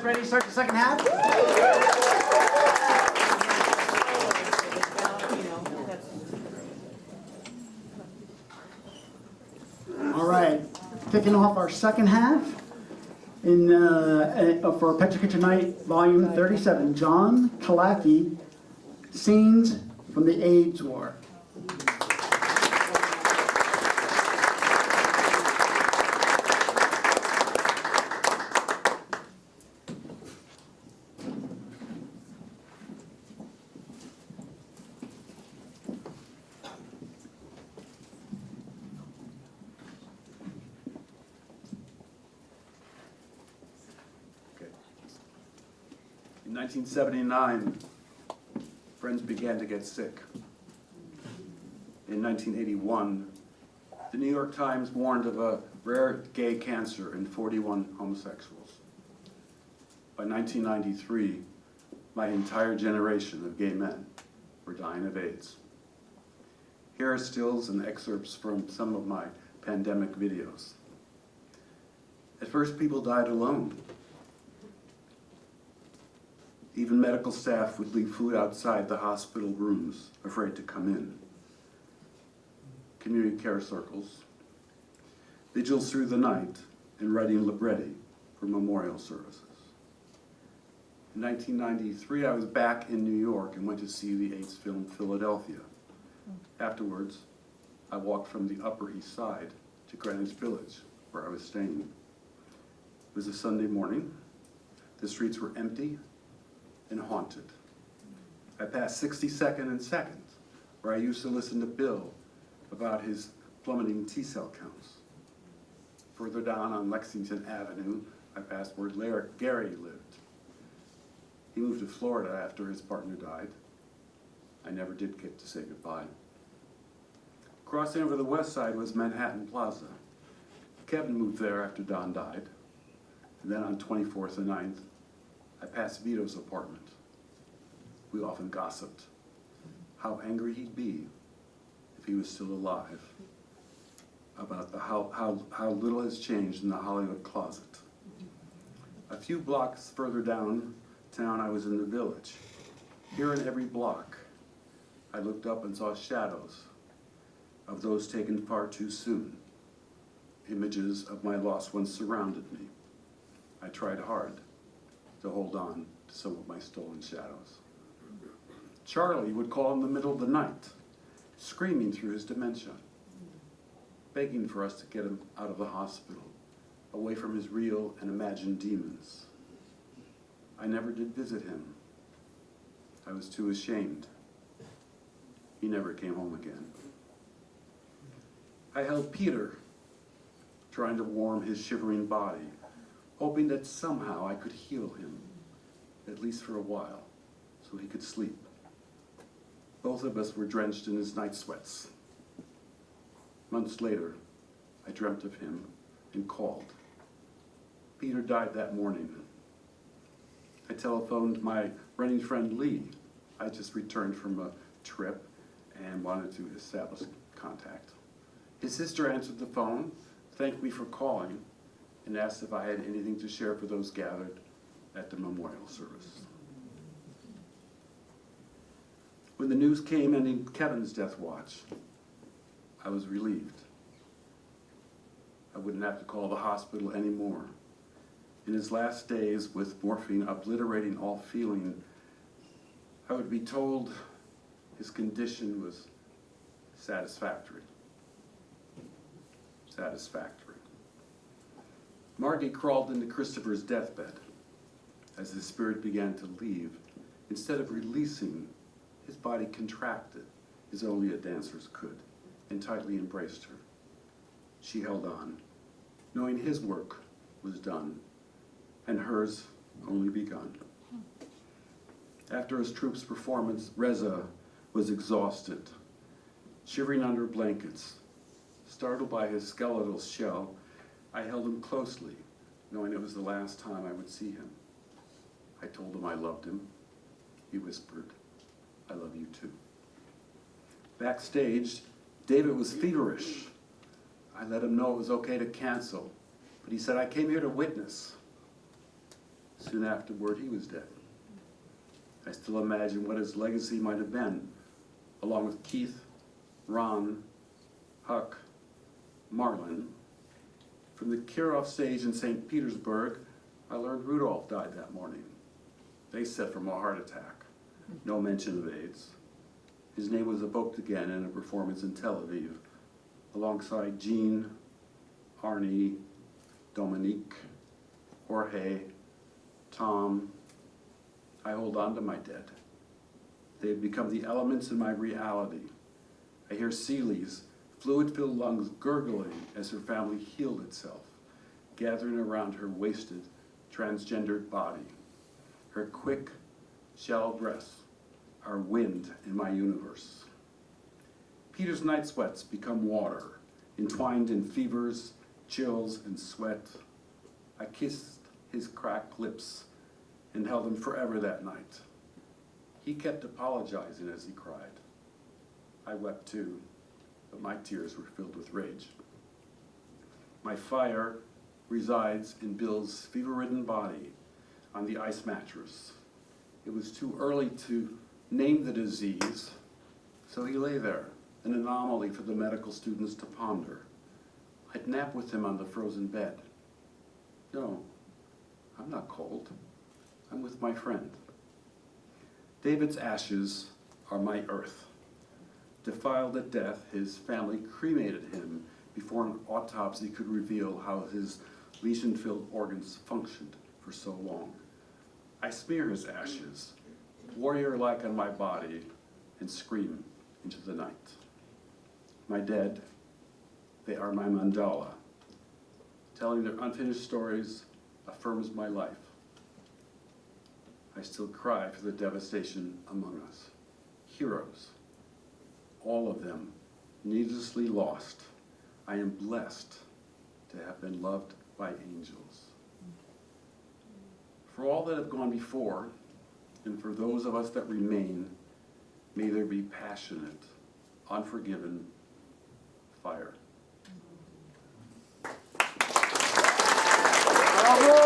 guys ready to start the second half? All right, kicking off our second half for PechaKucha Night Volume 37, John Killacky, Scenes from the AIDS War. 1979, friends began to get sick. In 1981, the New York Times warned of a rare gay cancer in 41 homosexuals. By 1993, my entire generation of gay men were dying of AIDS. Here are stills and excerpts from some of my pandemic videos. At first, people died alone. Even medical staff would leave food outside the hospital rooms, afraid to come in. Community care circles, vigils through the night, and writing libretti for memorial services. In 1993, I was back in New York and went to see the AIDS film Philadelphia. Afterwards, I walked from the Upper East Side to Greenwich Village, where I was staying. It was a Sunday morning. The streets were empty and haunted. I passed 62nd and 2nd, where I used to listen to Bill about his plummeting T-cell counts. Further down on Lexington Avenue, I passed where Gary lived. He moved to Florida after his partner died. I never did get to say goodbye. Crossing over the west side was Manhattan Plaza. Kevin moved there after Don died. And then on 24th and 9th, I passed Vito's apartment. We often gossiped how angry he'd be if he was still alive, about how little has changed in the Hollywood closet. A few blocks further downtown, I was in the Village. Here in every block, I looked up and saw shadows of those taken far too soon. Images of my lost ones surrounded me. I tried hard to hold on to some of my stolen shadows. Charlie would call in the middle of the night, screaming through his dementia, begging for us to get him out of the hospital, away from his real and imagined demons. I never did visit him. I was too ashamed. He never came home again. I held Peter, trying to warm his shivering body, hoping that somehow I could heal him, at least for a while, so he could sleep. Both of us were drenched in his night sweats. Months later, I dreamt of him and called. Peter died that morning. I telephoned my running friend Lee. I just returned from a trip and wanted to establish contact. His sister answered the phone, thanked me for calling, and asked if I had anything to share for those gathered at the memorial service. When the news came ending Kevin's death watch, I was relieved. I wouldn't have to call the hospital anymore. In his last days, with morphine obliterating all feeling, I would be told his condition was satisfactory. Satisfactory. Margie crawled into Christopher's deathbed. As his spirit began to leave, instead of releasing, his body contracted, as only a dancer's could, and tightly embraced her. She held on, knowing his work was done, and hers only begun. After his troupe's performance, Reza was exhausted, shivering under blankets. Startled by his skeletal shell, I held him closely, knowing it was the last time I would see him. I told him I loved him. He whispered, "I love you too." Backstage, David was feverish. I let him know it was okay to cancel, but he said, "I came here to witness." soon afterward he was dead. I still imagine what his legacy might have been, along with Keith, Ron, Huck, Marlin. From the Kirov stage in St. Petersburg, I learned Rudolph died that morning. They said from a heart attack. No mention of AIDS. His name was evoked again in a performance in Tel Aviv, alongside Jean, Arnie, Dominique, Jorge, Tom. I hold on to my dead. They have become the elements in my reality. I hear Celie's fluid-filled lungs gurgling as her family healed itself, gathering around her wasted, transgendered body. Her quick, shallow breaths are wind in my universe. Peter's night sweats become water, entwined in fevers, chills, and sweat. I kissed his cracked lips and held him forever that night. He kept apologizing as he cried. I wept too, but my tears were filled with rage. My fire resides in Bill's fever-ridden body on the ice mattress. It was too early to name the disease, so he lay there, an anomaly for the medical students to ponder. I'd nap with him on the frozen bed. No, I'm not cold. I'm with my friend. David's ashes are my earth. Defiled at death, his family cremated him before an autopsy could reveal how his lesion-filled organs functioned for so long. I smear his ashes, warrior-like on my body, and scream into the night. My dead, they are my mandala. Telling their unfinished stories affirms my life. I still cry for the devastation among us. Heroes, all of them needlessly lost. I am blessed to have been loved by angels. For all that have gone before, and for those of us that remain, may there be passionate, unforgiven fire. Bravo!